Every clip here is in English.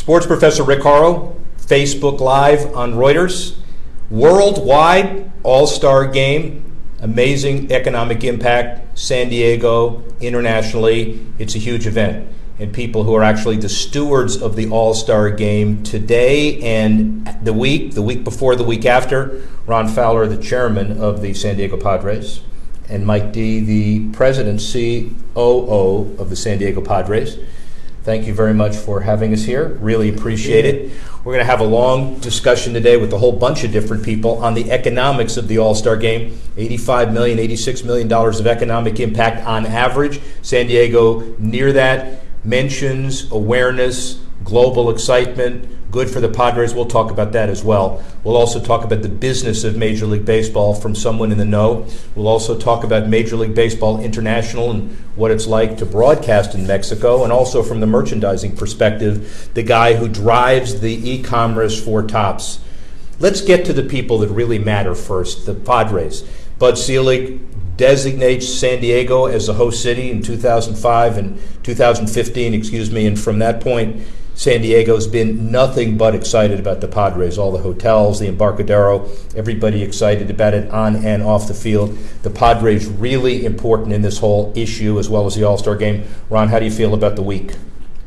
Sports Professor Rick Horrow, Facebook Live on Reuters. Worldwide All-Star Game, amazing economic impact, San Diego, internationally. It's a huge event. And people who are actually the stewards of the All-Star Game today and the week before, the week after, Ron Fowler, the chairman of the San Diego Padres, and Mike D., the president, COO of the San Diego Padres. Thank you very much for having us here. Really appreciate it. We're going to have a long discussion today with a whole bunch of different people on the economics of the All-Star Game. $85 million, $86 million of economic impact on average. San Diego near that. Mentions, awareness, global excitement, good for the Padres. We'll talk about that as well. We'll also talk about the business of Major League Baseball from someone in the know. We'll also talk about Major League Baseball International and what it's like to broadcast in Mexico, and also from the merchandising perspective, the guy who drives the e-commerce for Topps. Let's get to the people that really matter first, the Padres. Bud Selig designates San Diego as the host city in 2005 and 2015, and from that point, San Diego's been nothing but excited about the Padres. All the hotels, the Embarcadero, everybody excited about it on and off the field. The Padres really important in this whole issue as well as the All-Star Game. Ron, how do you feel about the week?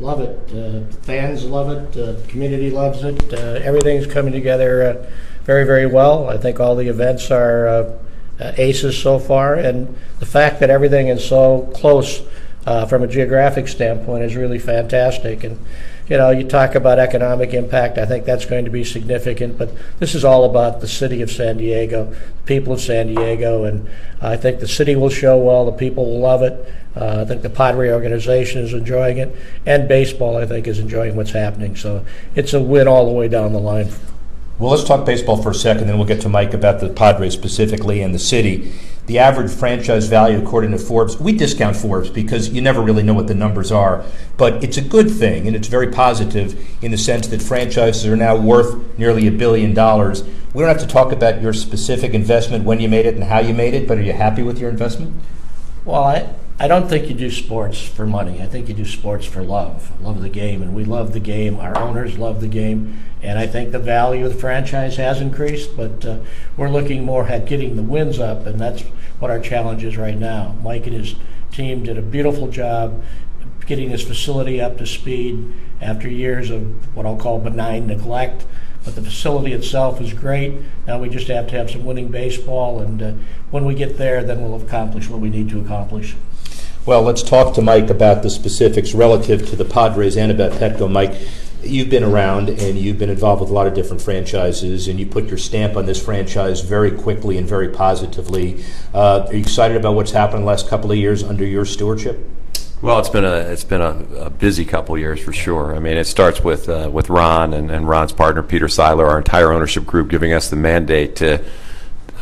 Love it. Fans love it. The community loves it. Everything's coming together very, very well. I think all the events are aces so far, and the fact that everything is so close from a geographic standpoint is really fantastic. And you talk about economic impact. I think that's going to be significant, but this is all about the city of San Diego, the people of San Diego, and I think the city will show well, the people will love it. I think the Padre organization is enjoying it, and baseball, I think, is enjoying what's happening. So it's a win all the way down the line. Well, let's talk baseball for a second, then we'll get to Mike about the Padres specifically and the city. The average franchise value, according to Forbes, we discount Forbes because you never really know what the numbers are, but it's a good thing, and it's very positive in the sense that franchises are now worth nearly $1 billion. We don't have to talk about your specific investment, when you made it and how you made it, but are you happy with your investment? Well, I don't think you do sports for money. I think you do sports for love of the game, and we love the game. Our owners love the game, and I think the value of the franchise has increased, but we're looking more at getting the wins up, and that's what our challenge is right now. Mike and his team did a beautiful job getting this facility up to speed after years of what I'll call benign neglect. But the facility itself is great. Now we just have to have some winning baseball, and when we get there, then we'll accomplish what we need to accomplish. Well, let's talk to Mike about the specifics relative to the Padres and about Petco. Mike, you've been around and you've been involved with a lot of different franchises, and you put your stamp on this franchise very quickly and very positively. Are you excited about what's happened in the last couple of years under your stewardship? Well, it's been a busy couple of years for sure. I mean, it starts with Ron and Ron's partner Peter Seiler, our entire ownership group, giving us the mandate to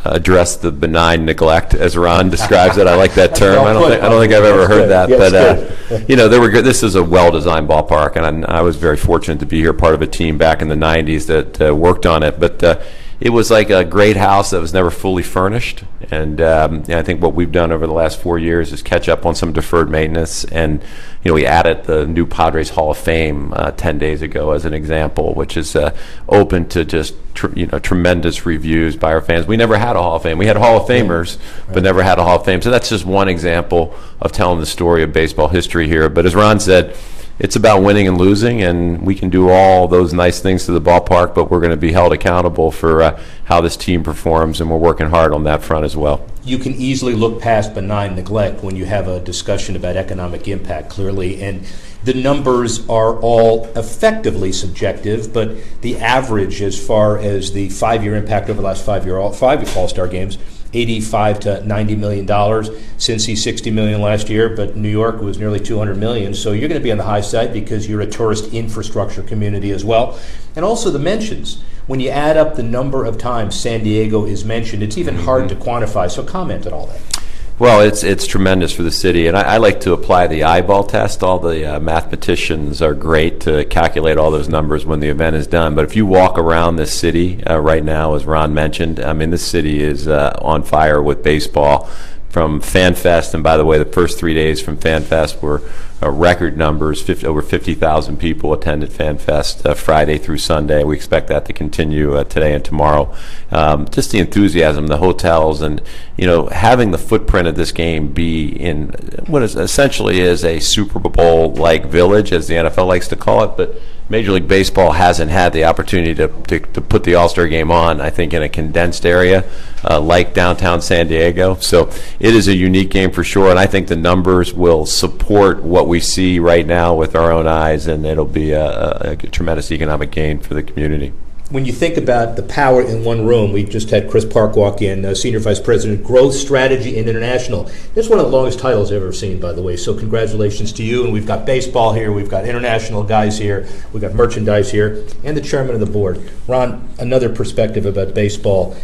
address the benign neglect, as Ron describes it. I like that term. I don't think I've ever heard that. But they were good. This is a well-designed ballpark, and I was very fortunate to be here, part of a team back in the '90s that worked on it. But it was like a great house that was never fully furnished, and I think what we've done over the last 4 years is catch up on some deferred maintenance. And we added the new Padres Hall of Fame 10 days ago as an example, which is open to just tremendous reviews by our fans. We never had a Hall of Fame. We had Hall of Famers, but never had a Hall of Fame. So that's just one example of telling the story of baseball history here. But as Ron said, it's about winning and losing, and we can do all those nice things to the ballpark, but we're going to be held accountable for how this team performs, and we're working hard on that front as well. You can easily look past benign neglect when you have a discussion about economic impact, clearly, and the numbers are all effectively subjective, but the average as far as the 5-year impact over the last 5 All-Star games, $85 to $90 million. Cincy, $60 million last year, but New York was nearly $200 million. So you're going to be on the high side because you're a tourist infrastructure community as well. And also the mentions. When you add up the number of times San Diego is mentioned, it's even hard to quantify. So comment on all that. Well, it's tremendous for the city, and I like to apply the eyeball test. All the mathematicians are great to calculate all those numbers when the event is done. But if you walk around this city right now, as Ron mentioned, I mean, this city is on fire with baseball. From FanFest, and by the way, the first 3 days from FanFest were record numbers. Over 50,000 people attended FanFest Friday through Sunday. We expect that to continue today and tomorrow. Just the enthusiasm, the hotels, and having the footprint of this game be in what is essentially is a Super Bowl-like village, as the NFL likes to call it, but Major League Baseball hasn't had the opportunity to put the All-Star Game on, I think, in a condensed area like downtown San Diego. So it is a unique game for sure, and I think the numbers will support what we see right now with our own eyes, and it'll be a tremendous economic gain for the community. When you think about the power in one room, we just had Chris Park walk in, Senior Vice President, Growth Strategy and International. That's one of the longest titles I've ever seen, by the way, so congratulations to you. And we've got baseball here, we've got international guys here, we've got merchandise here, and the chairman of the board. Ron, another perspective about baseball.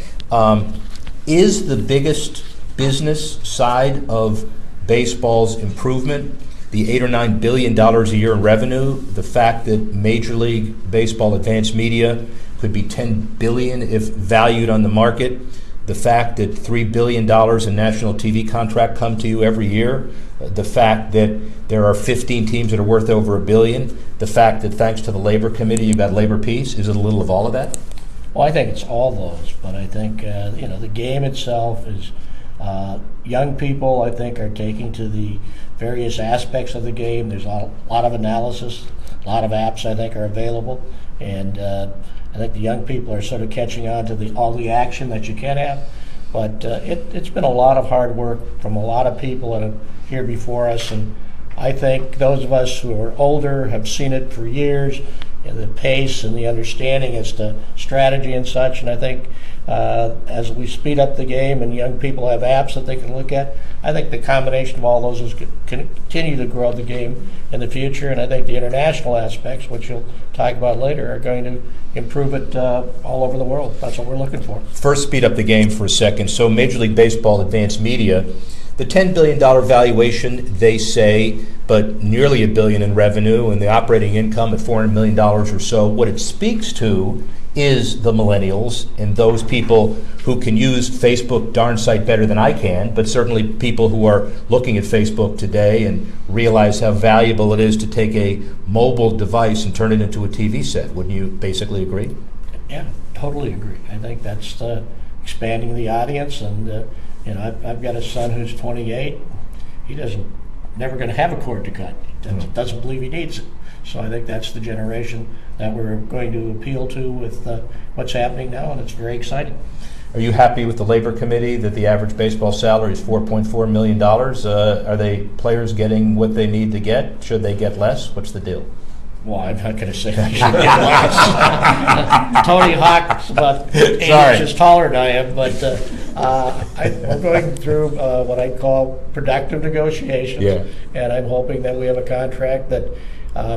Is the biggest business side of baseball's improvement the $8 or $9 billion a year in revenue, the fact that Major League Baseball advanced media could be $10 billion if valued on the market, the fact that $3 billion in national TV contract come to you every year, the fact that there are 15 teams that are worth over $1 billion, the fact that thanks to the Labor Committee you've got labor peace. Is it a little of all of that? Well, I think it's all those, but I think the game itself is young people, I think, are taking to the various aspects of the game. There's a lot of analysis, a lot of apps I think are available, and I think the young people are sort of catching on to all the action that you can have. But it's been a lot of hard work from a lot of people that are here before us, and I think those of us who are older have seen it for years, the pace and the understanding as to strategy and such, and I think as we speed up the game and young people have apps that they can look at, I think the combination of all those is continue to grow the game in the future, and I think the international aspects, which you'll talk about later, are going to improve it all over the world. That's what we're looking for. First, speed up the game for a second. So Major League Baseball advanced media, the $10 billion valuation, they say, but nearly $1 billion in revenue, and the operating income at $400 million or so. What it speaks to is the millennials and those people who can use Facebook darn sight better than I can, but certainly people who are looking at Facebook today and realize how valuable it is to take a mobile device and turn it into a TV set. Wouldn't you basically agree? Yeah, totally agree. I think that's expanding the audience, and I've got a son who's 28. He never going to have a cord to cut. He doesn't believe he needs it. So I think that's the generation that we're going to appeal to with what's happening now, and it's very exciting. Are you happy with the Labor Committee that the average baseball salary is $4.4 million? Are they players getting what they need to get? Should they get less? What's the deal? Well, I'm not going to say they should get less. Tony Hawk's about 8 inches taller than I am, but we're going through what I call productive negotiations, and I'm hoping that we have a contract that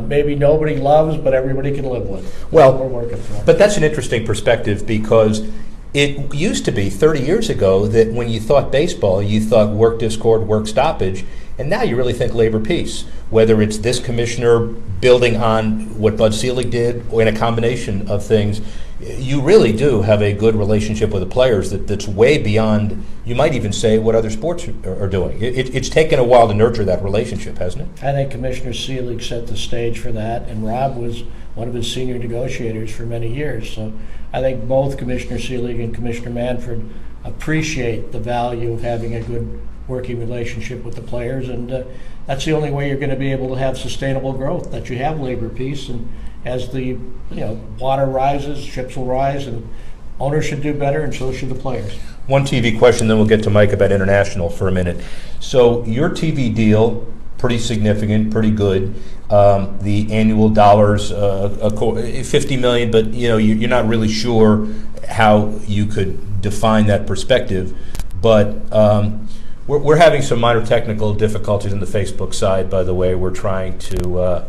maybe nobody loves, but everybody can live with. Well, we're working for. But that's an interesting perspective, because it used to be 30 years ago that when you thought baseball, you thought work discord, work stoppage, and now you really think labor peace. Whether it's this commissioner building on what Bud Selig did, or in a combination of things, you really do have a good relationship with the players that's way beyond, you might even say, what other sports are doing. It's taken a while to nurture that relationship, hasn't it? I think Commissioner Selig set the stage for that, and Rob was one of his senior negotiators for many years. So I think both Commissioner Selig and Commissioner Manfred appreciate the value of having a good working relationship with the players, and that's the only way you're going to be able to have sustainable growth, that you have labor peace, and as the water rises, ships will rise, and owners should do better, and so should the players. One TV question, then we'll get to Mike about international for a minute. So your TV deal, pretty significant, pretty good. The annual dollars, $50 million, but you're not really sure how you could define that perspective. But we're having some minor technical difficulties on the Facebook side, by the way. We're trying to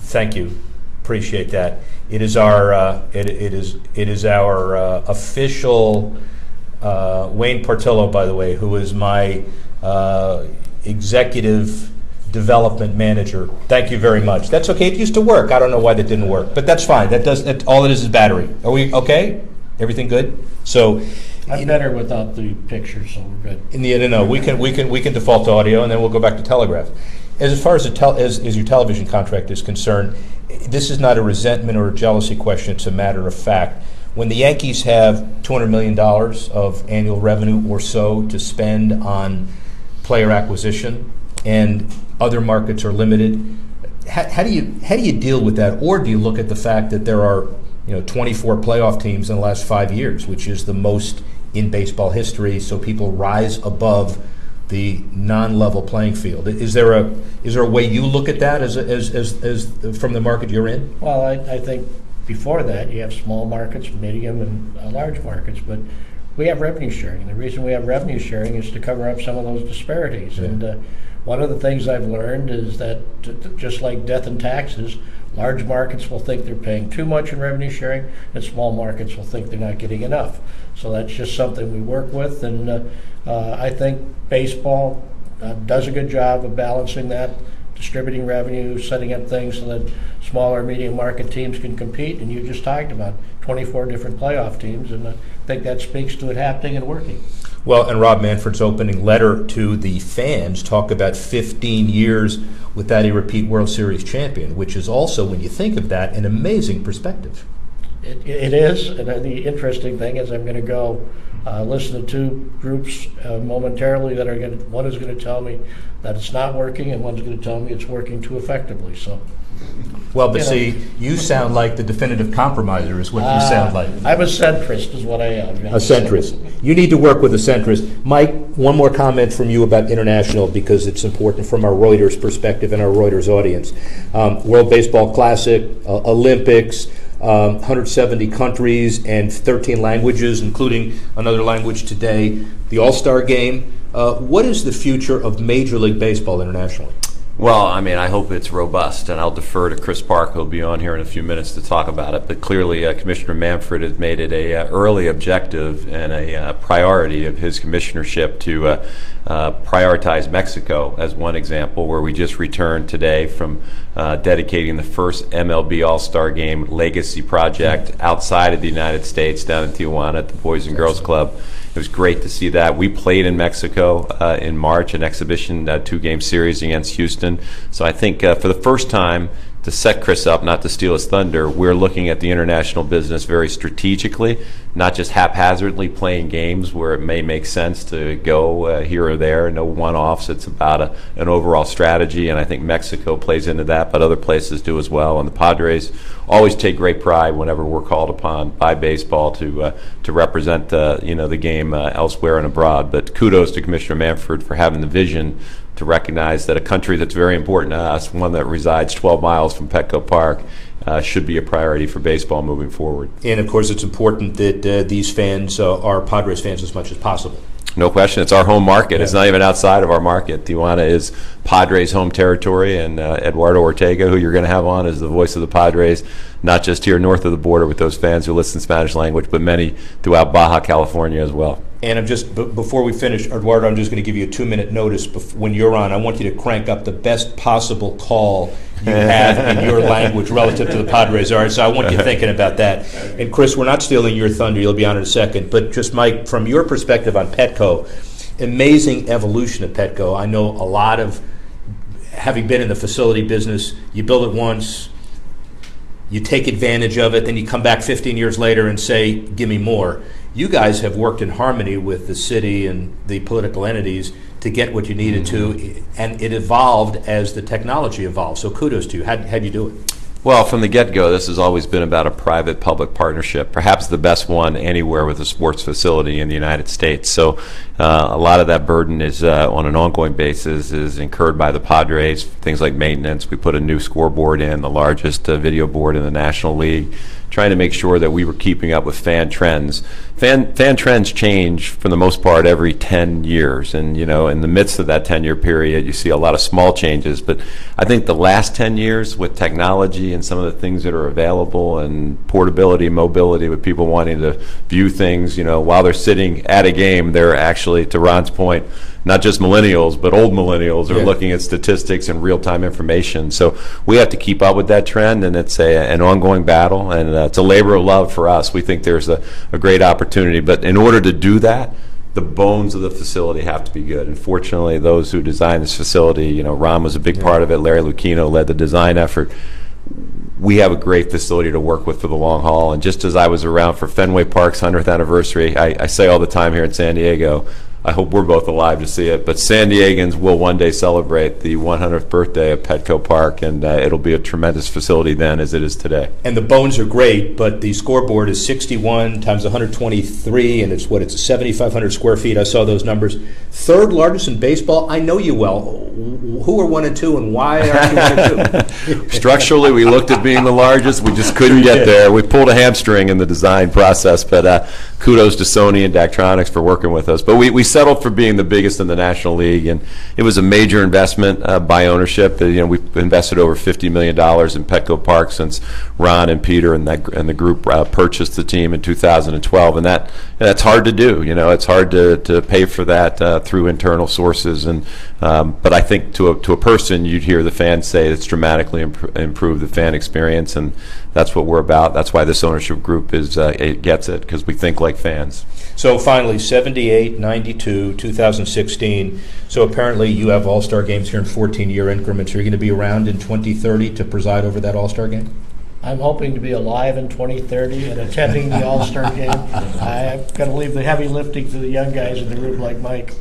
thank you. Appreciate that. It is our it is our official Wayne Portillo, by the way, who is my executive development manager. Thank you very much. That's okay. It used to work. I don't know why that didn't work, but that's fine. That all it is battery. Are we okay? Everything good? So I'm better without the picture, so we're good. No, we can default to audio, and then we'll go back to telegraph. As far as, as your television contract is concerned, this is not a resentment or a jealousy question, it's a matter of fact. When the Yankees have $200 million of annual revenue or so to spend on player acquisition and other markets are limited, how do you deal with that? Or do you look at the fact that there are 24 playoff teams in the last 5 years, which is the most in baseball history, so people rise above the non-level playing field? Is there a way you look at that as from the market you're in? Well, I think before that you have small markets, medium, and large markets, but we have revenue sharing. And the reason we have revenue sharing is to cover up some of those disparities. Yeah. And one of the things I've learned is that just like death and taxes, large markets will think they're paying too much in revenue sharing, and small markets will think they're not getting enough. So that's just something we work with, and I think baseball does a good job of balancing that, distributing revenue, setting up things so that smaller, medium market teams can compete. And you just talked about 24 different playoff teams, and I think that speaks to it happening and working. Well, and Rob Manfred's opening letter to the fans talk about 15 years without a repeat World Series champion, which is also, when you think of that, an amazing perspective. It is, and the interesting thing is I'm going to go listen to two groups momentarily that are one is going to tell me that it's not working, and one's going to tell me it's working too effectively. So, well, but see, you sound like the definitive compromiser is what you sound like. I'm a centrist is what I am. A centrist. You need to work with a centrist. Mike, one more comment from you about international, because it's important from our Reuters perspective and our Reuters audience. World Baseball Classic, Olympics, 170 countries and 13 languages, including another language today, the All-Star Game. What is the future of Major League Baseball internationally? Well, I mean, I hope it's robust, and I'll defer to Chris Park, who'll be on here in a few minutes to talk about it. But clearly, Commissioner Manfred has made it a early objective and a priority of his commissionership to prioritize Mexico as one example, where we just returned today from dedicating the first MLB All-Star Game legacy project outside of the United States down in Tijuana at the Boys and Girls Club. It was great to see that. We played in Mexico in March, an exhibition 2-game series against Houston. So I think for the first time, to set Chris up, not to steal his thunder, we're looking at the international business very strategically, not just haphazardly playing games where it may make sense to go here or there, no one-offs. It's about an overall strategy, and I think Mexico plays into that, but other places do as well. And the Padres always take great pride whenever we're called upon by baseball to represent the game elsewhere and abroad. But kudos to Commissioner Manfred for having the vision to recognize that a country that's very important to us, one that resides 12 miles from Petco Park, should be a priority for baseball moving forward. And, of course, it's important that these fans are Padres fans as much as possible. No question. It's our home market. Yeah. It's not even outside of our market. Tijuana is Padres' home territory, and Eduardo Ortega, who you're going to have on, is the voice of the Padres, not just here north of the border with those fans who listen Spanish language, but many throughout Baja California as well. And before we finish, Eduardo, I'm just going to give you a 2-minute notice when you're on. I want you to crank up the best possible call you have in your language relative to the Padres. All right, so I want you thinking about that. And Chris, we're not stealing your thunder. You'll be on in a second. But just, Mike, from your perspective on Petco, amazing evolution of Petco. I know a lot of, having been in the facility business, you build it once, you take advantage of it, then you come back 15 years later and say, give me more. You guys have worked in harmony with the city and the political entities to get what you needed to, and it evolved as the technology evolved. So kudos to you. How'd you do it? Well, from the get-go, this has always been about a private-public partnership, perhaps the best one anywhere with a sports facility in the United States. So a lot of that burden is, on an ongoing basis, is incurred by the Padres, things like maintenance. We put a new scoreboard in, the largest video board in the National League, trying to make sure that we were keeping up with fan trends. Fan trends change, for the most part, every 10 years. And, in the midst of that 10-year period, you see a lot of small changes. But I think the last 10 years, with technology and some of the things that are available and portability, mobility, with people wanting to view things, while they're sitting at a game, they're actually, to Ron's point, not just millennials, but old millennials are looking at statistics and real-time information. So we have to keep up with that trend, and it's an ongoing battle, and it's a labor of love for us. We think there's a great opportunity. But in order to do that, the bones of the facility have to be good. And fortunately, those who designed this facility, Ron was a big part of it. Larry Lucchino led the design effort. We have a great facility to work with for the long haul. And just as I was around for Fenway Park's 100th anniversary, I say all the time here in San Diego, I hope we're both alive to see it, but San Diegans will one day celebrate the 100th birthday of Petco Park, and it'll be a tremendous facility then as it is today. And the bones are great, but the scoreboard is 61 times 123, and it's 7,500 square feet. I saw those numbers. Third largest in baseball. I know you well. Who are 1 and 2, and why aren't you 1 and 2? Structurally, we looked at being the largest. We just couldn't get there. We pulled a hamstring in the design process, but kudos to Sony and Daktronics for working with us. But we settled for being the biggest in the National League, and it was a major investment by ownership. We've invested over $50 million in Petco Park since Ron and Peter and the group purchased the team in 2012, and that's hard to do. It's hard to pay for that through internal sources, but I think to a person, you'd hear the fans say it's dramatically improved the fan experience, and that's what we're about. That's why this ownership group it gets it, because we think like fans. So finally, 78, 92, 2016. So apparently you have All-Star games here in 14-year increments. Are you going to be around in 2030 to preside over that All-Star game? I'm hoping to be alive in 2030 and attending the All-Star game. I've got to leave the heavy lifting to the young guys in the room like Mike.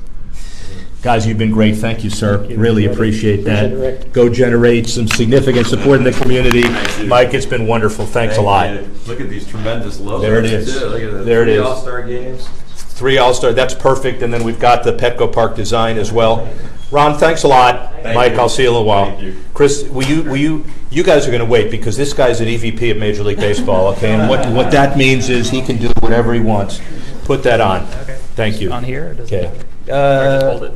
Guys, you've been great. Thank you, sir. Thank you. Really appreciate that. Appreciate it, Go generate some significant support in the community. Mike, it's been wonderful. Thanks a lot. Look at these tremendous logos. There it is. Look at There it is. All-Star games. 3 All-Star. That's perfect. And then we've got the Petco Park design as well. Ron, thanks a lot. Mike, I'll see you in a little while. Thank you. Chris, you guys are going to wait because this guy's an EVP of Major League Baseball, okay? And what that means is he can do whatever he wants. Put that on. Okay. Thank you. On here? Or does Okay. it or just hold it?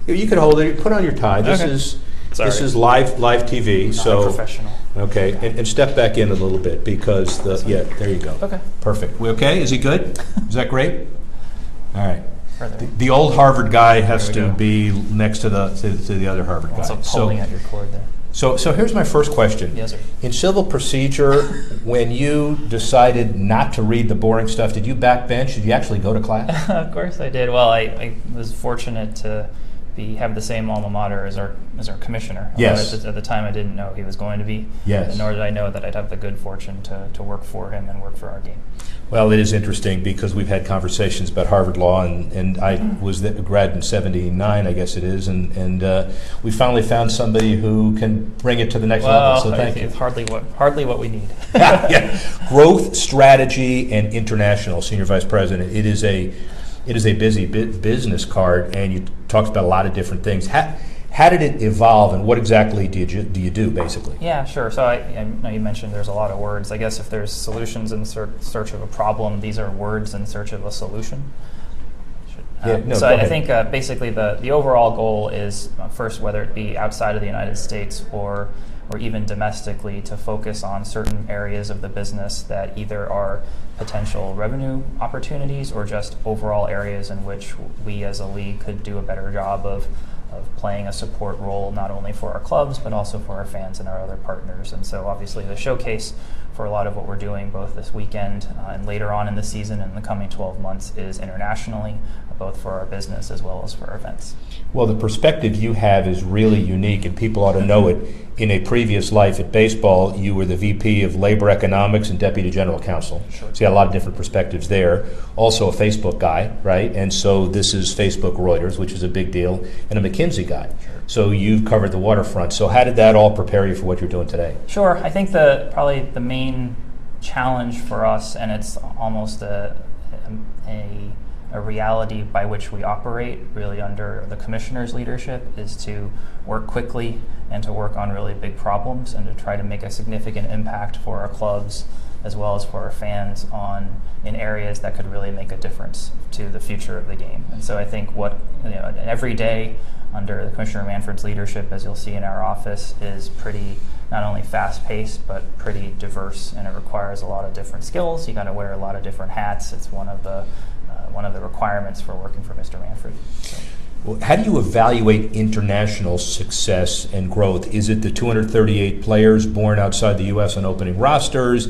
You can hold it. Put on your tie. This Okay. is Sorry. this is live TV. Not So professional. okay, and step back in a little bit because there you go. Okay. Perfect. We okay? Is he good? Is that great? All right. Further. The old Harvard guy has There to we be next to the other Harvard guy. Also pulling at your cord there. So here's my first question. Yes, sir. In civil procedure, when you decided not to read the boring stuff, did you backbench? Did you actually go to class? Of course I did. Well, I was fortunate to have the same alma mater as our commissioner. Yes. Although at the time I didn't know he was going to be. Yes. Nor did I know that I'd have the good fortune to work for him and work for our game. Well, it is interesting because we've had conversations about Harvard Law, and I was a grad in '79, I guess it is, and we finally found somebody who can bring it to the next level. So thank you. It's hardly what we need. Yeah. Growth, strategy, and international. Senior Vice President. It is a busy business card, and you talked about a lot of different things. How did it evolve, and what exactly do you do, basically? Yeah, sure. So I know you mentioned there's a lot of words. I guess if there's solutions in search of a problem, these are words in search of a solution. So I think basically the overall goal is first, whether it be outside of the United States or even domestically, to focus on certain areas of the business that either are potential revenue opportunities or just overall areas in which we as a league could do a better job of playing a support role, not only for our clubs, but also for our fans and our other partners. And so obviously the showcase for a lot of what we're doing both this weekend and later on in the season and in the coming 12 months is internationally, both for our business as well as for our events. Well, the perspective you have is really unique, and people ought to know it. In a previous life at baseball, you were the VP of Labor Economics and Deputy General Counsel. Sure. So you had a lot of different perspectives there. Also a Facebook guy, right? And so this is Facebook Reuters, which is a big deal, and a McKinsey guy. Sure. So you've covered the waterfront. So how did that all prepare you for what you're doing today? Sure. I think probably the main challenge for us, and it's almost a reality by which we operate really under the commissioner's leadership, is to work quickly and to work on really big problems and to try to make a significant impact for our clubs as well as for our fans in areas that could really make a difference to the future of the game. And so I think every day under the Commissioner Manfred's leadership, as you'll see in our office, is pretty not only fast-paced but pretty diverse, and it requires a lot of different skills. You got to wear a lot of different hats. It's one of the requirements for working for Mr. Manfred. So. Well, how do you evaluate international success and growth? Is it the 238 players born outside the U.S. on opening rosters?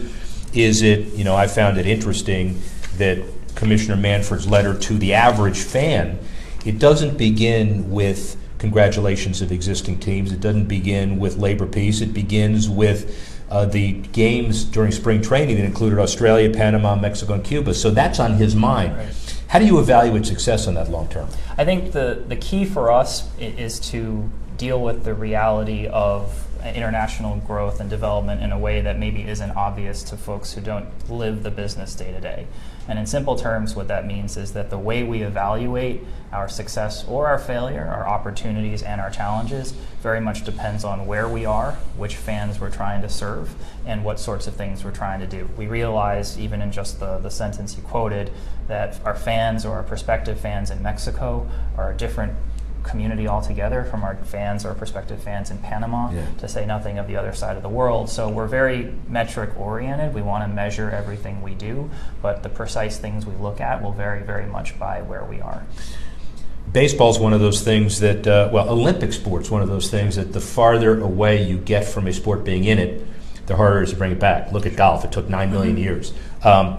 Is it, I found it interesting that Commissioner Manfred's letter to the average fan, it doesn't begin with congratulations of existing teams. It doesn't begin with labor peace. It begins with the games during spring training that included Australia, Panama, Mexico, and Cuba. So that's on his mind. Right. How do you evaluate success on that long term? I think the key for us is to deal with the reality of international growth and development in a way that maybe isn't obvious to folks who don't live the business day to day. And in simple terms, what that means is that the way we evaluate our success or our failure, our opportunities and our challenges, very much depends on where we are, which fans we're trying to serve, and what sorts of things we're trying to do. We realize, even in just the sentence you quoted, that our fans or our prospective fans in Mexico are a different community altogether from our fans or prospective fans in Panama, to say nothing of the other side of the world. So we're very metric oriented. We want to measure everything we do, but the precise things we look at will vary very much by where we are. Baseball's one of those things that, Olympic sport's one of those things that the farther away you get from a sport being in it, the harder it is to bring it back. Look at golf. It took 9 million years.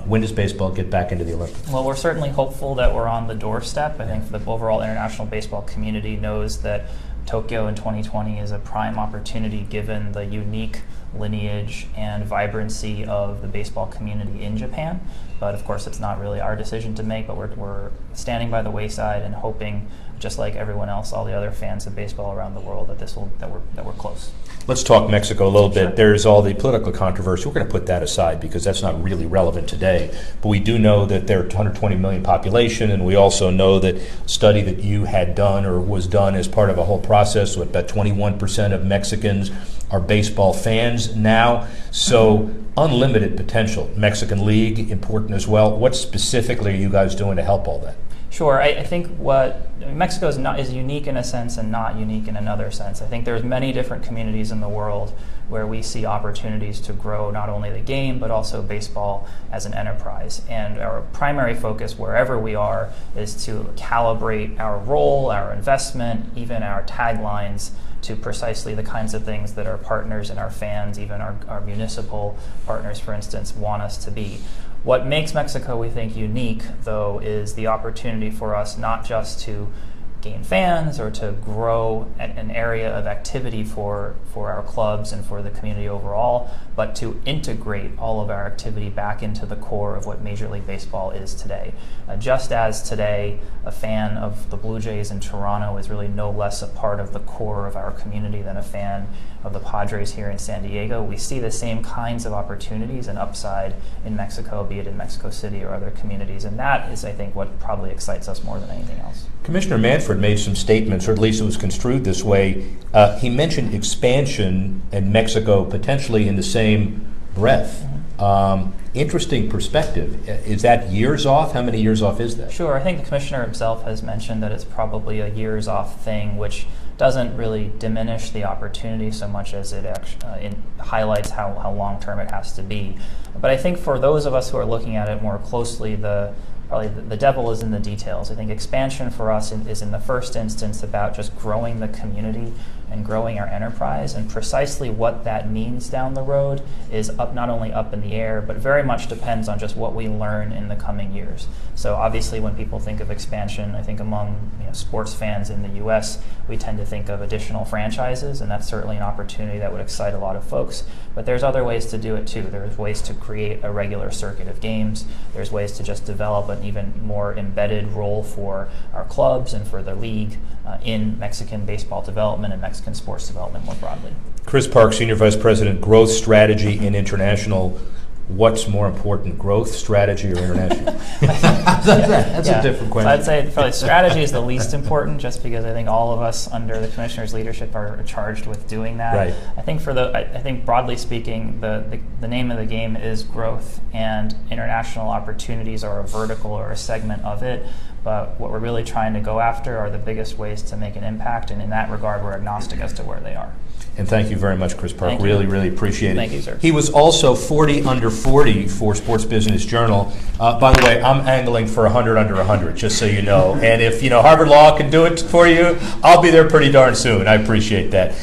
When does baseball get back into the Olympics? Well, we're certainly hopeful that we're on the doorstep. I think the overall international baseball community knows that Tokyo in 2020 is a prime opportunity given the unique lineage and vibrancy of the baseball community in Japan. But of course, it's not really our decision to make, but we're standing by the wayside and hoping, just like everyone else, all the other fans of baseball around the world, that we're close. Let's talk Mexico a little bit. Sure. There's all the political controversy. We're going to put that aside because that's not really relevant today. But we do know that they're 120 million population, and we also know that a study that you had done or was done as part of a whole process, with about 21% of Mexicans are baseball fans now. So unlimited potential. Mexican League, important as well. What specifically are you guys doing to help all that? Sure. I think Mexico is unique in a sense and not unique in another sense. I think there's many different communities in the world where we see opportunities to grow not only the game but also baseball as an enterprise. And our primary focus wherever we are is to calibrate our role, our investment, even our taglines to precisely the kinds of things that our partners and our fans, even our municipal partners, for instance, want us to be. What makes Mexico, we think, unique, though, is the opportunity for us not just to gain fans or to grow an area of activity for our clubs and for the community overall, but to integrate all of our activity back into the core of what Major League Baseball is today. Just as today a fan of the Blue Jays in Toronto is really no less a part of the core of our community than a fan of the Padres here in San Diego, we see the same kinds of opportunities and upside in Mexico, be it in Mexico City or other communities, and that is, I think, what probably excites us more than anything else. Commissioner Manfred made some statements, or at least it was construed this way. He mentioned expansion and Mexico potentially in the same breath. Interesting perspective. Is that years off? How many years off is that? Sure. I think the commissioner himself has mentioned that it's probably a years off thing, which doesn't really diminish the opportunity so much as it highlights how long-term it has to be. But I think for those of us who are looking at it more closely, probably the devil is in the details. I think expansion for us is in the first instance about just growing the community and growing our enterprise, and precisely what that means down the road is not only up in the air, but very much depends on just what we learn in the coming years. So obviously when people think of expansion, I think among sports fans in the US, we tend to think of additional franchises, and that's certainly an opportunity that would excite a lot of folks. But there's other ways to do it too. There's ways to create a regular circuit of games. There's ways to just develop an even more embedded role for our clubs and for the league in Mexican baseball development and Mexican sports development more broadly. Chris Park, Senior Vice President, Growth Strategy and International. What's more important, growth, strategy, or international? That's a different question. I'd say probably strategy is the least important, just because I think all of us under the commissioner's leadership are charged with doing that. Right. I think broadly speaking, the name of the game is growth, and international opportunities are a vertical or a segment of it. But what we're really trying to go after are the biggest ways to make an impact, and in that regard, we're agnostic as to where they are. And thank you very much, Chris Park. Thank you. Really appreciate it. Thank you, sir. He was also 40 under 40 for Sports Business Journal. By the way, I'm angling for 100 under 100, just so you know. And if Harvard Law can do it for you, I'll be there pretty darn soon. I appreciate that.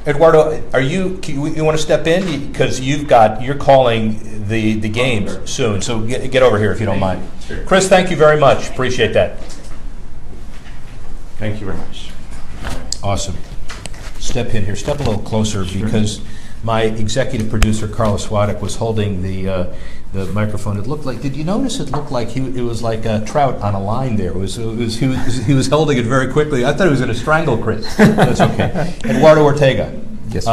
Eduardo, you want to step in because you're calling the games soon. So get over here if you don't mind. Chris, thank you very much. Appreciate that. Thank you very much. Awesome. Step in here. Step a little closer because my executive producer, Carlos Swadek, was holding the microphone. It looked like. Did you notice? It looked like it was like a trout on a line. There he was holding it very quickly. I thought he was going to strangle Chris. That's okay. Eduardo Ortega. Yes.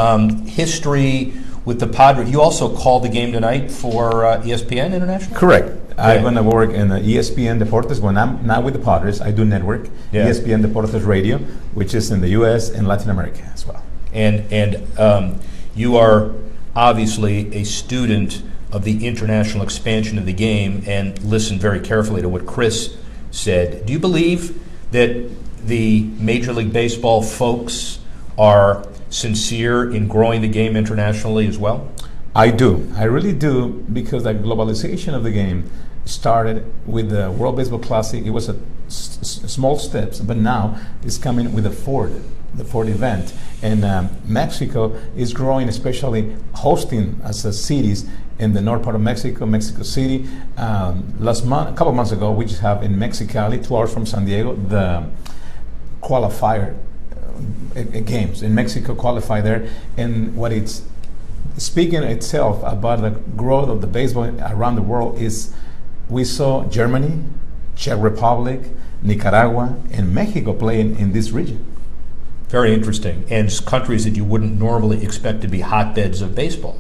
History with the Padres. You also called the game tonight for ESPN International. Correct. I'm going to work in the ESPN Deportes. When I'm not with the Padres, I do network ESPN Deportes Radio, which is in the U.S. and Latin America as well. And you are obviously a student of the international expansion of the game and listen very carefully to what Chris said. Do you believe that the Major League Baseball folks are sincere in growing the game internationally as well? I do. I really do, because the globalization of the game started with the World Baseball Classic. It was a small steps, but now it's coming with the Ford event. And Mexico is growing, especially hosting as a cities in the north part of Mexico, Mexico City. A couple of months ago, we just have in Mexicali, 2 hours from San Diego, the qualifier games in Mexico qualify there. And what it's speaking itself about the growth of the baseball around the world is we saw Germany, Czech Republic, Nicaragua, and Mexico playing in this region. Very interesting. And countries that you wouldn't normally expect to be hotbeds of baseball,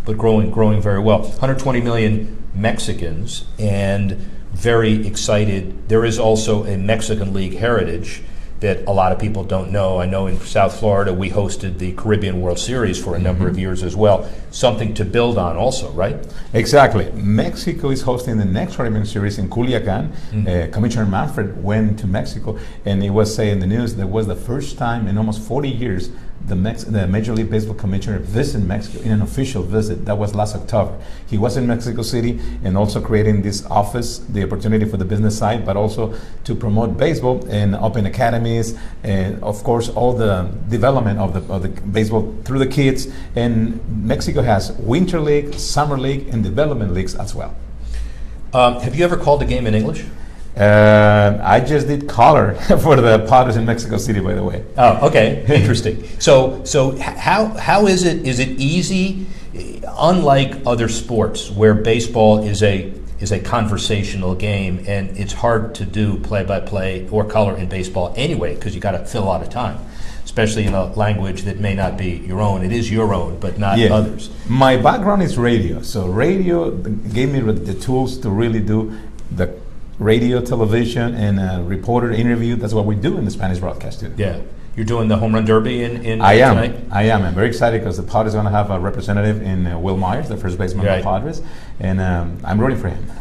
but growing very well. 120 million Mexicans, and very excited. There is also a Mexican League heritage that a lot of people don't know. I know in South Florida we hosted the Caribbean World Series for a number of years as well. Something to build on also, right? Exactly. Mexico is hosting the next Caribbean Series in Culiacan. Commissioner Manfred went to Mexico, and he was saying in the news that was the first time in almost 40 years the Major League Baseball Commissioner visited Mexico in an official visit. That was last October. He was in Mexico City and also creating this office, the opportunity for the business side, but also to promote baseball and open academies, and of course all the development of the baseball through the kids. And Mexico has Winter League, Summer League, and Development Leagues as well. Have you ever called a game in English? I just did color for the Padres in Mexico City, by the way. Oh, okay, interesting. So how is it? Is it easy? Unlike other sports where baseball is a conversational game, and it's hard to do play-by-play or color in baseball anyway, because you got to fill a lot of time, especially in a language that may not be your own. It is your own, but not others. My background is radio, so radio gave me the tools to really do the radio, television, and reporter interview. That's what we do in the Spanish broadcast too. Yeah. You're doing the home run derby in tonight? I am. I'm very excited because the Padres are going to have a representative in Will Myers, the first baseman of the Padres, and I'm rooting for him.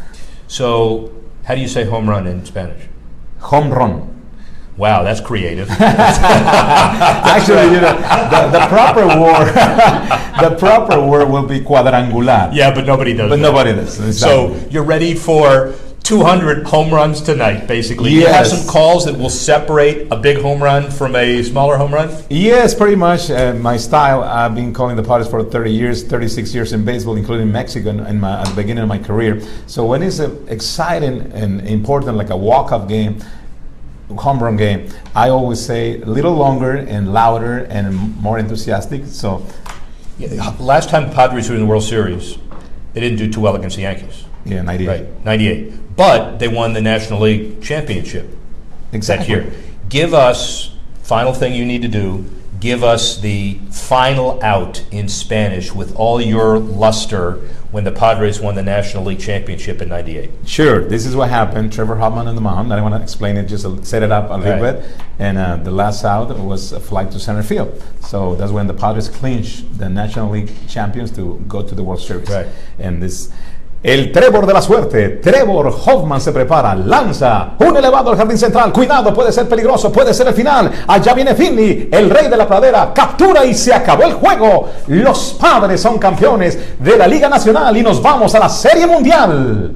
So, how do you say home run in Spanish? Home run. Wow, that's creative. Actually, the proper word will be cuadrangular. Yeah, but nobody does. But nobody does. Exactly. So you're ready for 200 home runs tonight, basically. Yes. You have some calls that will separate a big home run from a smaller home run? Yes, pretty much. My style, I've been calling the Padres for 30 years, 36 years in baseball, including Mexico at the beginning of my career. So when it's exciting and important, like a walk-off game, home run game, I always say a little longer and louder and more enthusiastic. So, last time the Padres were in the World Series, they didn't do too well against the Yankees. Yeah, 98. Right, 98. But they won the National League Championship that year. Give us, final thing you need to do, give us the final out in Spanish with all your luster when the Padres won the National League Championship in 98. Sure. This is what happened. Trevor Hoffman on the mound. I don't want to explain it, just set it up a little bit. And the last out was a fly to center field. So that's when the Padres clinched the National League champions to go to the World Series. Right. And this... El Trevor de la suerte, Trevor Hoffman se prepara, lanza, un elevado al jardín central, cuidado, puede ser peligroso, puede ser el final, allá viene Finley, el rey de la pradera, captura y se acabó el juego. Los Padres son campeones de la Liga Nacional y nos vamos a la Serie Mundial.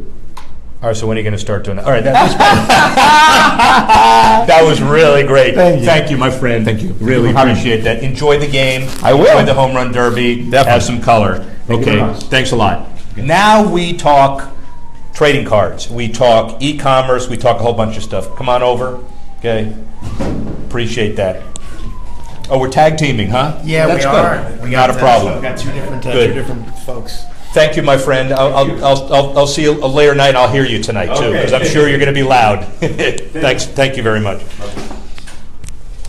All right, so when are you going to start doing that? All right, that was really great. Thank you, my friend. Thank you. Really appreciate that. Enjoy the game. I will. Enjoy the home run derby. Definitely. Have some color. Thank you very much. Thanks a lot. Now we talk trading cards. We talk e-commerce. We talk a whole bunch of stuff. Come on over. Okay. Appreciate that. Oh, we're tag teaming, huh? Yeah, That's we good. are. Not a problem. We got two Good. different folks. Thank you, my friend. I'll see you a later night. I'll hear you tonight too, because I'm sure you're going to be loud. Thanks. Thank you very much.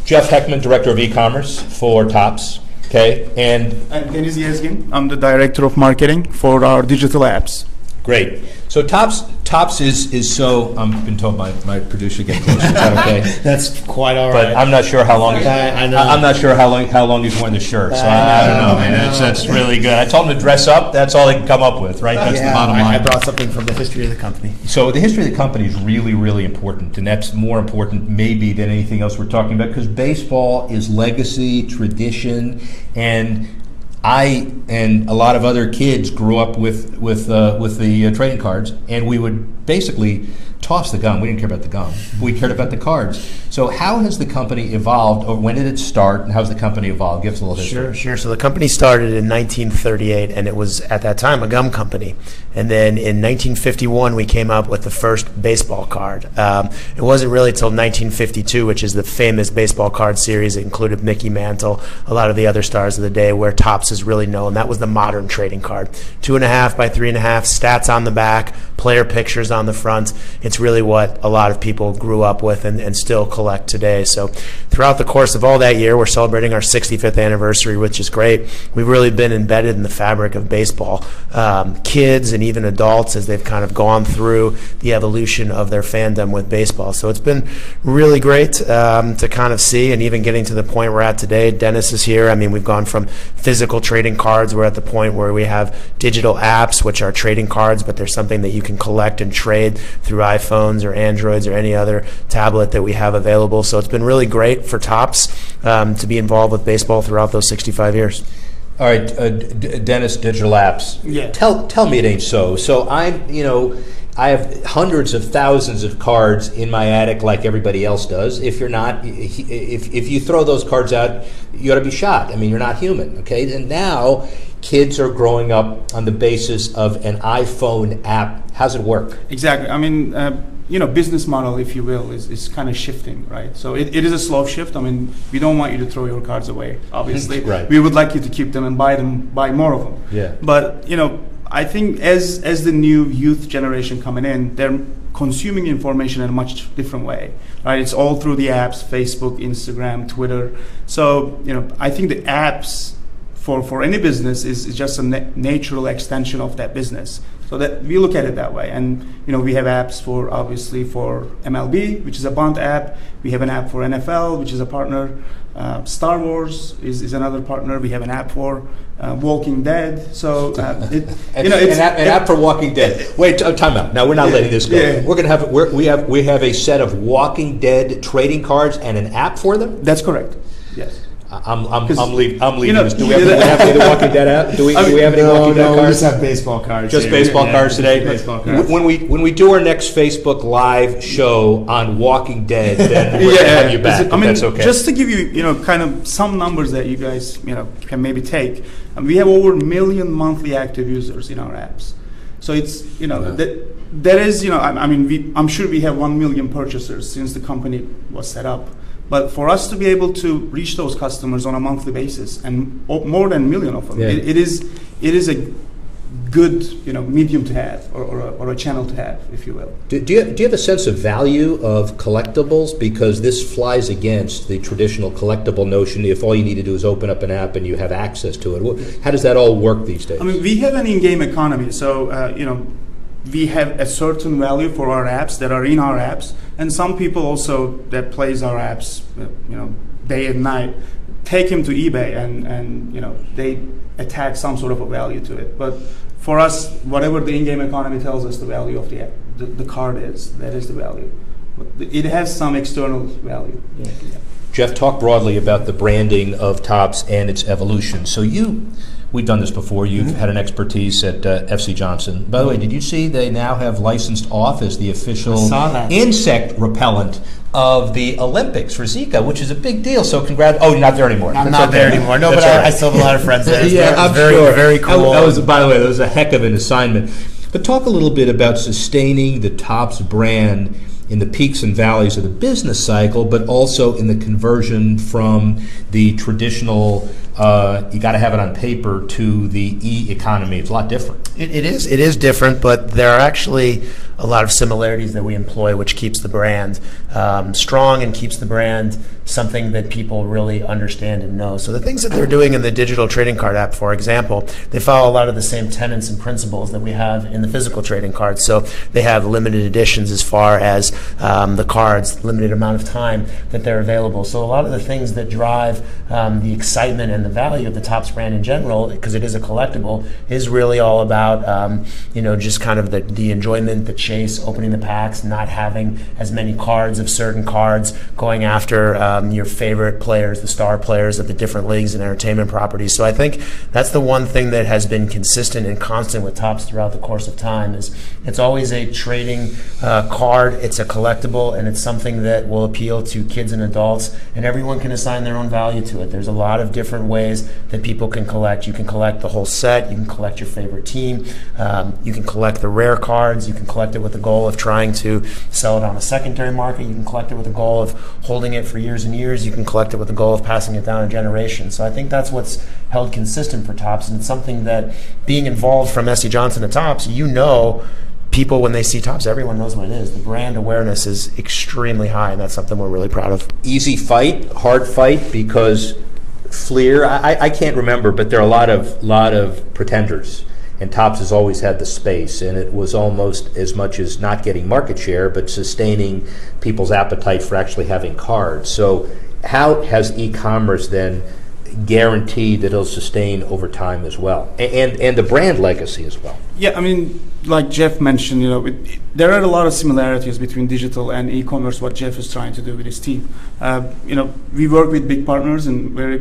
Jeff Heckman, Director of E-commerce for Topps. Okay, and Deniz Yezgin. I'm the Director of Marketing for our digital apps. Great. So Topps is so. I've been told by my producer get closer. Is that okay? That's quite all right. But I'm not sure how long. I know. I'm not sure how long he's worn the shirt. So I don't know, man. That's really good. I told him to dress up. That's all they can come up with, right? That's the bottom line. I brought something from the history of the company. So the history of the company is really, really important, and that's more important maybe than anything else we're talking about, because baseball is legacy, tradition, and I and a lot of other kids grew up with the trading cards, and we would basically toss the gum. We didn't care about the gum. We cared about the cards. So how has the company evolved, or when did it start, and how's the company evolved? Give us a little history. Sure. So the company started in 1938, and it was at that time a gum company. And then in 1951, we came up with the first baseball card. It wasn't really till 1952, which is the famous baseball card series. It included Mickey Mantle, a lot of the other stars of the day, where Topps is really known. That was the modern trading card. 2.5 by 3.5, stats on the back, player pictures on the front. It's really what a lot of people grew up with and still collect today. So throughout the course of all that year, we're celebrating our 65th anniversary, which is great. We've really been embedded in the fabric of baseball. Kids and even adults, as they've kind of gone through the evolution of their fandom with baseball. So it's been really great to kind of see, and even getting to the point we're at today. Dennis is here. I mean, we've gone from physical trading cards. We're at the point where we have digital apps, which are trading cards, but there's something that you can collect and trade through iPhones or Androids or any other tablet that we have available. So it's been really great for Topps to be involved with baseball throughout those 65 years. All right, Dennis, digital apps. Yeah. Tell me it ain't so. So I have hundreds of thousands of cards in my attic, like everybody else does. If you're not, if you throw those cards out, you ought to be shot. I mean, you're not human, okay? And now kids are growing up on the basis of an iPhone app. How's it work? Exactly. I mean, business model, if you will, is kind of shifting, right? So it is a slow shift. I mean, we don't want you to throw your cards away, obviously. Right. We would like you to keep them and buy more of them. Yeah. But, I think as the new youth generation coming in, they're consuming information in a much different way, right? It's all through the apps, Facebook, Instagram, Twitter. So, I think the apps for any business is just a natural extension of that business. So that we look at it that way. And, we have apps for MLB, which is a bunt app. We have an app for NFL, which is a partner. Star Wars is another partner. We have an app for Walking Dead. So an app for Walking Dead. Wait, time out. Now we're not letting this go. Yeah. We're gonna have we have a set of Walking Dead trading cards and an app for them. That's correct. Yes. I'm leaving this. Do we have any Walking Dead app? Do we have any Walking Dead No, cards? we just have baseball cards. Just here. baseball cards today. Baseball cards. When we do our next Facebook Live show on Walking Dead, then we're gonna have you back. If that's okay. Just to give you, kind of some numbers that you guys, can maybe take. We have over 1 million monthly active users in our apps. So it's, there is, I'm sure we have 1 million purchasers since the company was set up. But for us to be able to reach those customers on a monthly basis, and more than 1 million of them, it is a good medium to have, or a channel to have, if you will. Do you have a sense of value of collectibles? Because this flies against the traditional collectible notion. If all you need to do is open up an app and you have access to it, how does that all work these days? I mean, we have an in-game economy, so we have a certain value for our apps that are in our apps, and some people also that plays our apps, day and night, take him to eBay and they attach some sort of a value to it. But for us, whatever the in-game economy tells us the value of the card is, that is the value. But it has some external value. Yeah. Jeff, talk broadly about the branding of Topps and its evolution. So we've done this before. You've had an expertise at FC Johnson. By the way, did you see they now have licensed off as the official insect repellent of the Olympics for Zika, which is a big deal. So congrats. Oh, you're not there anymore. I'm not there anymore. No, but I still have a lot of friends there. Yeah, I'm very, sure. Very cool. That was, by the way, that was a heck of an assignment. But talk a little bit about sustaining the Topps brand in the peaks and valleys of the business cycle, but also in the conversion from the traditional, you got to have it on paper, to the e-economy. It's a lot different. It is different, but there are actually a lot of similarities that we employ, which keeps the brand strong and keeps the brand something that people really understand and know. So the things that they're doing in the digital trading card app, for example, they follow a lot of the same tenets and principles that we have in the physical trading cards. So they have limited editions as far as the cards, limited amount of time that they're available. So a lot of the things that drive the excitement and the value of the Topps brand in general, because it is a collectible, is really all about just kind of the enjoyment, the chase, opening the packs, not having as many cards of certain cards, going after your favorite players, the star players of the different leagues and entertainment properties. So I think that's the one thing that has been consistent and constant with Topps throughout the course of time. Is it's always a trading card, it's a collectible, and it's something that will appeal to kids and adults, and everyone can assign their own value to it. There's a lot of different ways that people can collect. You can collect the whole set, you can collect your favorite team, you can collect the rare cards, you can collect it with the goal of trying to sell it on a secondary market, you can collect it with the goal of holding it for years and years, you can collect it with the goal of passing it down a generation. So I think that's what's held consistent for Topps, and it's something that, being involved from S.C. Johnson to Topps, people, when they see Topps, everyone knows what it is. The brand awareness is extremely high, and that's something we're really proud of. Easy fight, hard fight, because Fleer, I can't remember, but there are a lot of pretenders, and Topps has always had the space, and it was almost as much as not getting market share, but sustaining people's appetite for actually having cards. So how has e-commerce then guaranteed that it'll sustain over time as well, and the brand legacy as well? Yeah, I mean, like Jeff mentioned, there are a lot of similarities between digital and e-commerce. What Jeff is trying to do with his team, we work with big partners and very,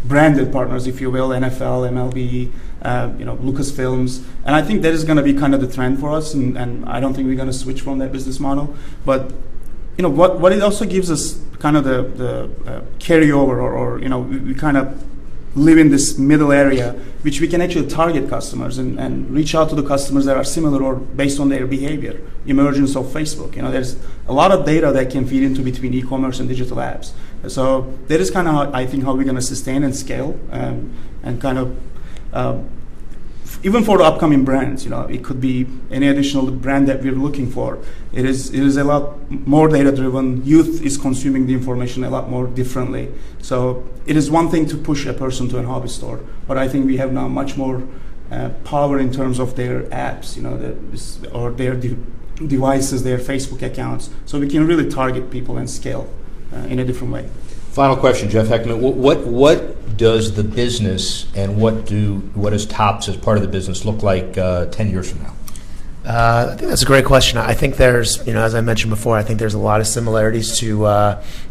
branded partners, if you will, NFL, MLB, Lucasfilms, and I think that is going to be kind of the trend for us, and I don't think we're going to switch from that business model. But what it also gives us kind of the carryover, or we kind of live in this middle area, which we can actually target customers and reach out to the customers that are similar or based on their behavior. Emergence of Facebook, there's a lot of data that can feed into between e-commerce and digital apps. So that is kind of, I think, how we're going to sustain and scale, and kind of even for the upcoming brands, it could be any additional brand that we're looking for. It is a lot more data driven. Youth is consuming the information a lot more differently. So it is one thing to push a person to a hobby store, but I think we have now much more power in terms of their apps, or their devices, their Facebook accounts. So we can really target people and scale in a different way. Final question, Jeff Heckman. What does the business and what does Topps as part of the business look like 10 years from now? I think that's a great question. I think there's, as I mentioned before, I think there's a lot of similarities to,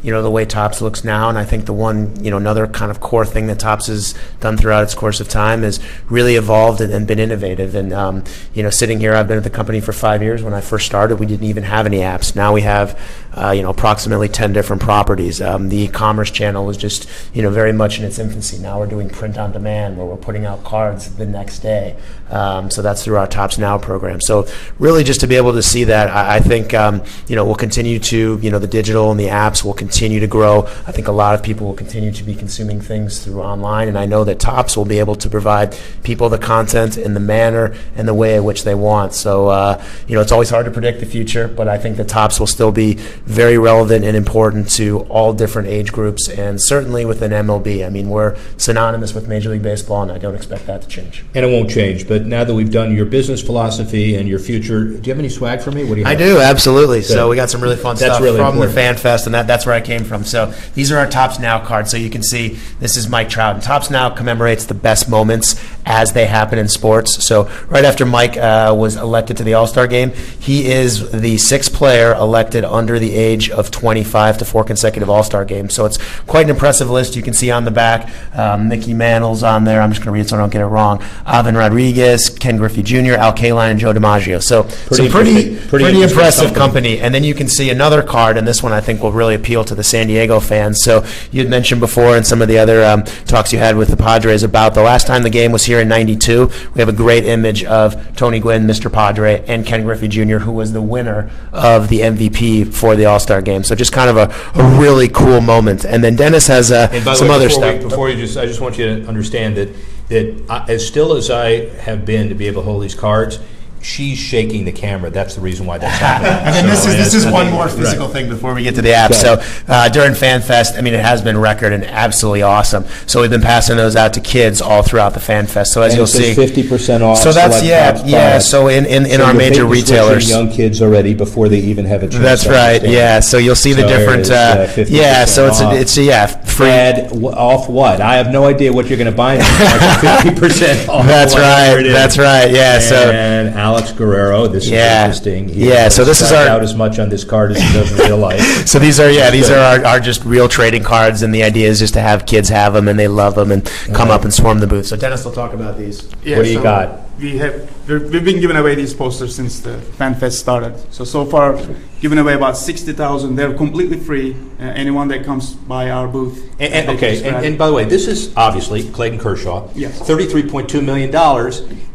the way Topps looks now. And I think the one, another kind of core thing that Topps has done throughout its course of time is really evolved and been innovative. And, sitting here, I've been at the company for 5 years. When I first started, we didn't even have any apps. Now we have, approximately 10 different properties. The e-commerce channel was just, very much in its infancy. Now we're doing print on demand, where we're putting out cards the next day. So that's through our Topps Now program. So really just to be able to see that, I think, we'll continue to, the digital and the apps will continue to grow. I think a lot of people will continue to be consuming things through online, and I know that Topps will be able to provide people the content in the manner and the way in which they want. So, it's always hard to predict the future, but I think that Topps will still be very relevant and important to all different age groups, and certainly within MLB. I mean, we're synonymous with Major League Baseball, and I don't expect that to change. And it won't change, but now that we've done your business philosophy and your future, do you have any swag for me? What do you have? I do, absolutely. Good. So we got some really fun stuff really from important. the Fan Fest, and that's where I came from. So these are our Topps Now cards. So you can see this is Mike Trout. And Topps Now commemorates the best moments as they happen in sports. So right after Mike was elected to the All-Star game, he is the 6th player elected under the age of 25 to 4 consecutive All-Star games. So it's quite an impressive list. You can see on the back, Mickey Mantle's on there. I'm just going to read it so I don't get it wrong. Avin Rodriguez, Ken Griffey Jr., Al Kaline, and Joe DiMaggio. So pretty impressive company. And then you can see another card, and this one I think will really appeal to the San Diego fans. So you had mentioned before in some of the other talks you had with the Padres about the last time the game was here in '92. We have a great image of Tony Gwynn, Mr. Padre, and Ken Griffey Jr., who was the winner of the MVP for the All-Star game. So just kind of a really cool moment. And then Dennis has some other stuff. I just want you to understand that as still as I have been to be able to hold these cards, she's shaking the camera. That's the reason why that's happening. And then this is one more physical thing before we get to the app. So during FanFest, I mean, it has been record and absolutely awesome. So we've been passing those out to kids all throughout the FanFest. So as you'll see, 50% off. So that's So in our major retailers, young kids already before they even have a chance. That's right. Yeah. So you'll see the different. So it's free. Off what? I have no idea what you're going to buy now. 50% off. That's right. That's right. Yeah. And Alex Guerrero. This is interesting. So this is out as much on this card as he does in real life. So these are our just real trading cards, and the idea is just to have kids have them and they love them and come up and swarm the booth. So Dennis will talk about these. Yeah, what do you got? We've been giving away these posters since the FanFest started. So far, giving away about 60,000. They're completely free. Anyone that comes by our booth. And by the way, this is obviously Clayton Kershaw. Yes. $33.2 million,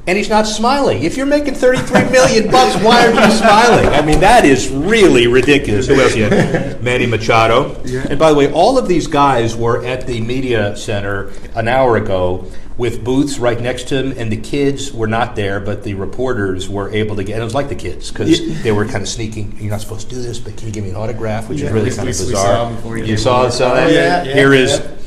and he's not smiling. If you're making $33 million, why aren't you smiling? I mean, that is really ridiculous. Who else you have? Manny Machado. Yeah. And by the way, all of these guys were at the media center an hour ago with booths right next to him, and the kids were not there, but the reporters were able to get, and it was like the kids, because they were kind of sneaking, you're not supposed to do this, but can you give me an autograph, which is really kind of bizarre. You saw that? Yeah.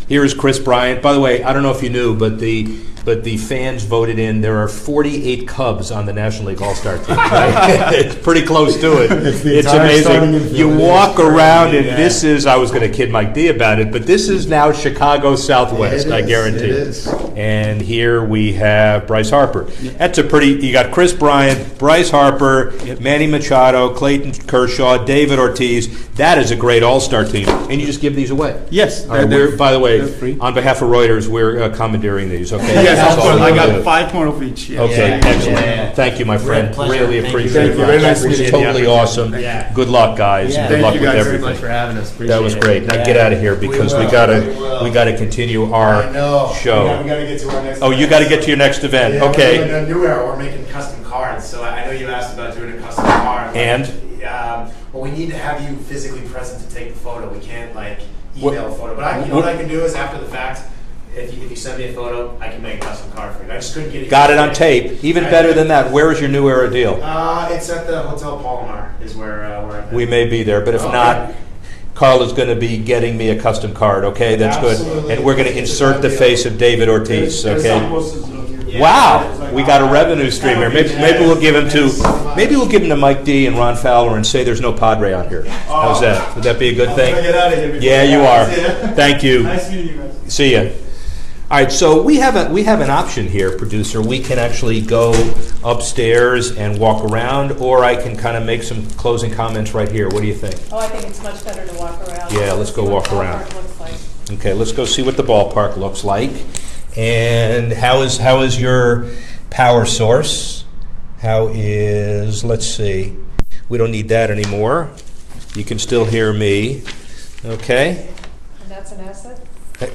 Here is Chris Bryant. By the way, I don't know if you knew, but the fans voted in. There are 48 Cubs on the National League All-Star team. Right? It's pretty close to it. It's amazing. You walk around, and this is, I was going to kid Mike D about it, but this is now Chicago Southwest, I guarantee. It is. And here we have Bryce Harper. That's a pretty, you got Chris Bryant, Bryce Harper, Manny Machado, Clayton Kershaw, David Ortiz. That is a great All-Star team. And you just give these away. Yes. By the way, on behalf of Reuters, we're commandeering these, okay? Yes, I got 5 more of each. Yeah. Okay, excellent. Yeah. Thank you, my friend. Really appreciate it. Very nice It was totally awesome. Yeah. Good luck, guys. And good luck with everything. Thank you guys very much for having us. Appreciate that was great. Now get out of here because we gotta continue our show. We gotta get to our next. Oh, you got to get to your next event. Yeah, okay. We're in a new era. We're making custom cards. So I know you asked about doing a custom card. Well, we need to have you physically present to take the photo. We can't email a photo. But what I can do is after the fact. If you send me a photo, I can make a custom card for you. I just couldn't get it. Got it on tape. Even better than that. Where is your New Era deal? It's at the Hotel Palomar. Is where I'm. We may be there, but if not, Carl is going to be getting me a custom card. Okay, that's good. And we're going to insert the face of David Ortiz. Okay. Wow, we got a revenue stream here. Maybe we'll give him to Mike D and Ron Fowler and say there's no Padre on here. How's that? Would that be a good thing? Get out of here. Yeah, you are. Thank you. Nice meeting you guys. See ya. All right, so we have an option here, producer. We can actually go upstairs and walk around, or I can kind of make some closing comments right here. What do you think? Oh, I think it's much better to walk around. Yeah, let's go walk around. Okay, let's go see what the ballpark looks like. And how is your power source? Let's see. We don't need that anymore. You can still hear me. Okay. And that's an asset?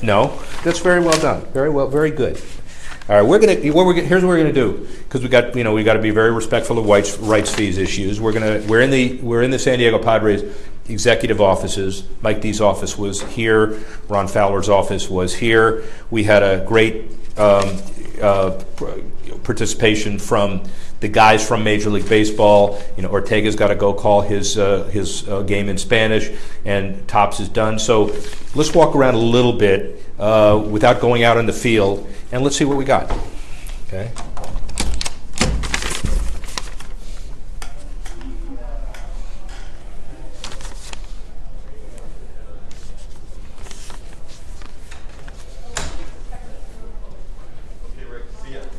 No, that's very well done. Very well, very good. All right, here's what we're gonna do, because we got to be very respectful of rights fees issues. We're in the San Diego Padres executive offices. Mike D's office was here. Ron Fowler's office was here. We had a great participation from the guys from Major League Baseball. Ortega's got to go call his game in Spanish, and Topps is done. So let's walk around a little bit without going out in the field, and let's see what we got. Okay.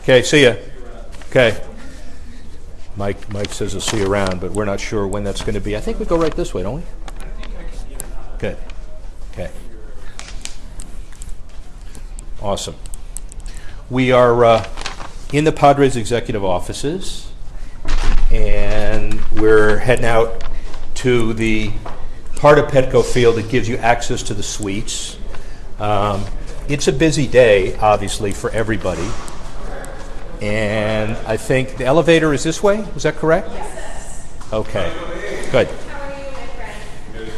Okay, see ya. Okay. Mike says he'll see you around, but we're not sure when that's going to be. I think we go right this way, don't we? Good. Okay. Awesome. We are in the Padres executive offices, and we're heading out to the part of Petco Field that gives you access to the suites. It's a busy day, obviously, for everybody. And I think the elevator is this way. Is that correct? Yes. Okay. Good. How are you, my friend?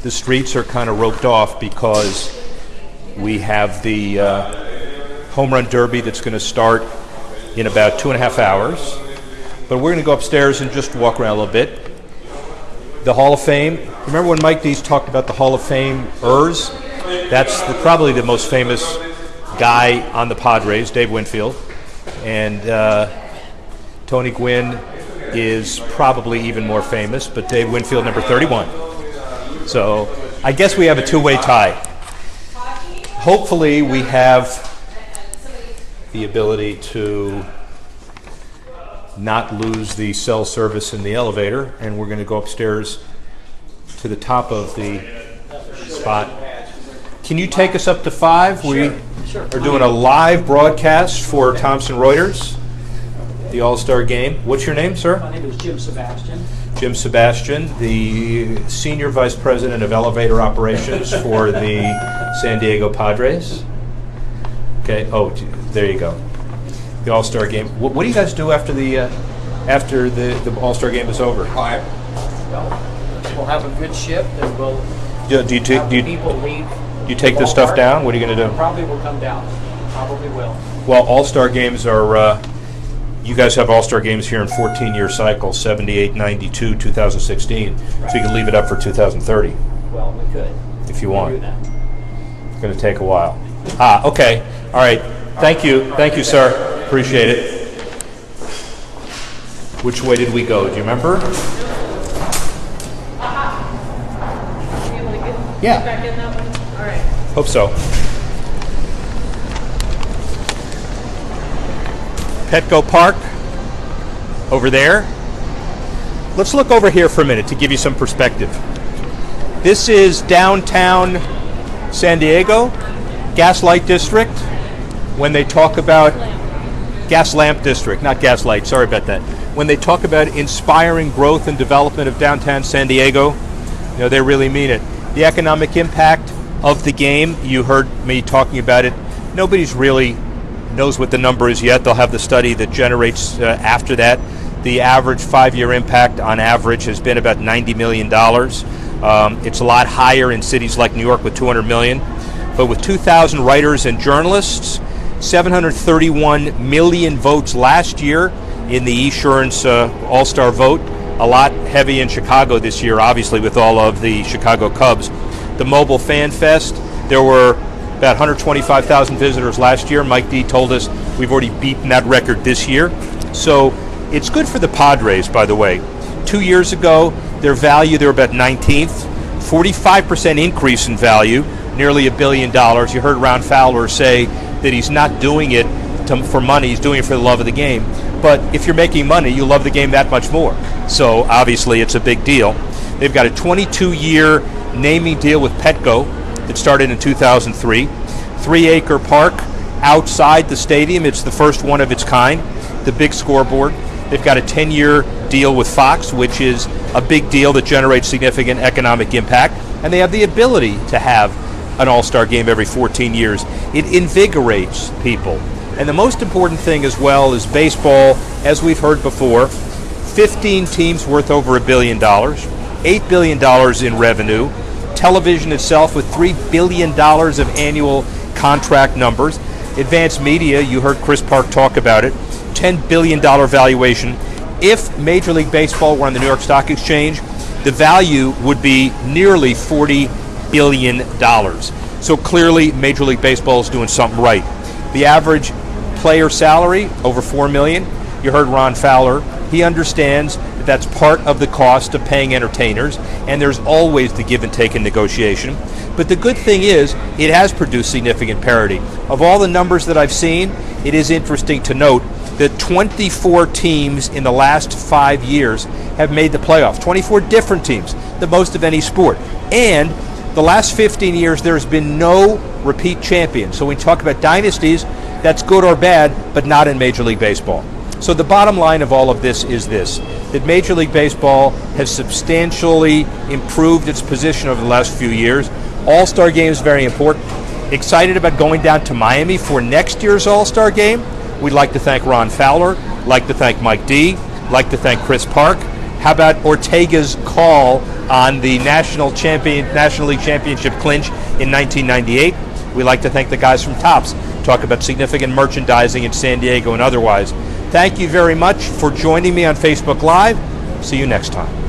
The streets are kind of roped off because we have the home run derby that's going to start in about 2.5 hours. But we're going to go upstairs and just walk around a little bit. The Hall of Fame. Remember when Mike Dees talked about the Hall of Fame-ers? That's probably the most famous guy on the Padres, Dave Winfield. And Tony Gwynn is probably even more famous, but Dave Winfield, number 31. So I guess we have a two-way tie. Hopefully we have the ability to not lose the cell service in the elevator, and we're going to go upstairs to the top of the spot. Can you take us up to 5? We are doing a live broadcast for Thomson Reuters, the All-Star Game. What's your name, sir? My name is Jim Sebastian. Jim Sebastian, the Senior Vice President of Elevator Operations for the San Diego Padres. Okay, oh, there you go. The All-Star Game. What do you guys do after the All-Star Game is over? Well, we'll have a good shift, and we'll Do you people leave. you take this stuff down? What are you going to do? Probably will come down. Probably will. Well, All-Star Games are, you guys have All-Star Games here in 14-year cycles, 78, 92, 2016. So you can leave it up for 2030. Well, we could. If you We want. do that. It's going to take a while. Okay. All right. Thank you, sir. Appreciate it. Which way did we go? Do you remember? Be able to get Yeah. back in that one? All right. Hope so. Petco Park over there. Let's look over here for a minute to give you some perspective. This is downtown San Diego, Gaslight District. When they talk about Gas Lamp District, not Gaslight, sorry about that. When they talk about inspiring growth and development of downtown San Diego, you know, they really mean it. The economic impact of the game, you heard me talking about it. Nobody's really knows what the number is yet. They'll have the study that generates after that. The average 5-year impact on average has been about $90 million. It's a lot higher in cities like New York with $200 million. But with 2,000 writers and journalists, 731 million votes last year in the Esurance All-Star vote, a lot heavy in Chicago this year, obviously, with all of the Chicago Cubs. The Mobile Fan Fest, there were about 125,000 visitors last year. Mike D told us we've already beaten that record this year. So it's good for the Padres, by the way. 2 years ago, their value, they were about 19th. 45% increase in value, nearly $1 billion. You heard Ron Fowler say that he's not doing it for money, he's doing it for the love of the game. But if you're making money, you love the game that much more. So obviously it's a big deal. They've got a 22-year naming deal with Petco that started in 2003. 3-acre park outside the stadium. It's the first one of its kind, the big scoreboard. They've got a 10-year deal with Fox, which is a big deal that generates significant economic impact. And they have the ability to have an all-star game every 14 years. It invigorates people. And the most important thing as well is baseball, as we've heard before, 15 teams worth over $1 billion, $8 billion in revenue, television itself with $3 billion of annual contract numbers, advanced media, you heard Chris Park talk about it, $10 billion valuation. If Major League Baseball were on the New York Stock Exchange, the value would be nearly $40 billion. So clearly Major League Baseball is doing something right. The average player salary, over $4 million. You heard Ron Fowler. He understands that that's part of the cost of paying entertainers, and there's always the give and take in negotiation. But the good thing is, it has produced significant parity. Of all the numbers that I've seen, it is interesting to note that 24 teams in the last 5 years have made the playoffs. 24 different teams, the most of any sport. And the last 15 years, there's been no repeat champion. So when we talk about dynasties, that's good or bad, but not in Major League Baseball. So the bottom line of all of this is this, that Major League Baseball has substantially improved its position over the last few years. All-Star Game is very important. Excited about going down to Miami for next year's All-Star Game. We'd like to thank Ron Fowler, like to thank Mike D, like to thank Chris Park. How about Ortega's call on the National League Championship clinch in 1998? We'd like to thank the guys from Topps, talk about significant merchandising in San Diego and otherwise. Thank you very much for joining me on Facebook Live. See you next time.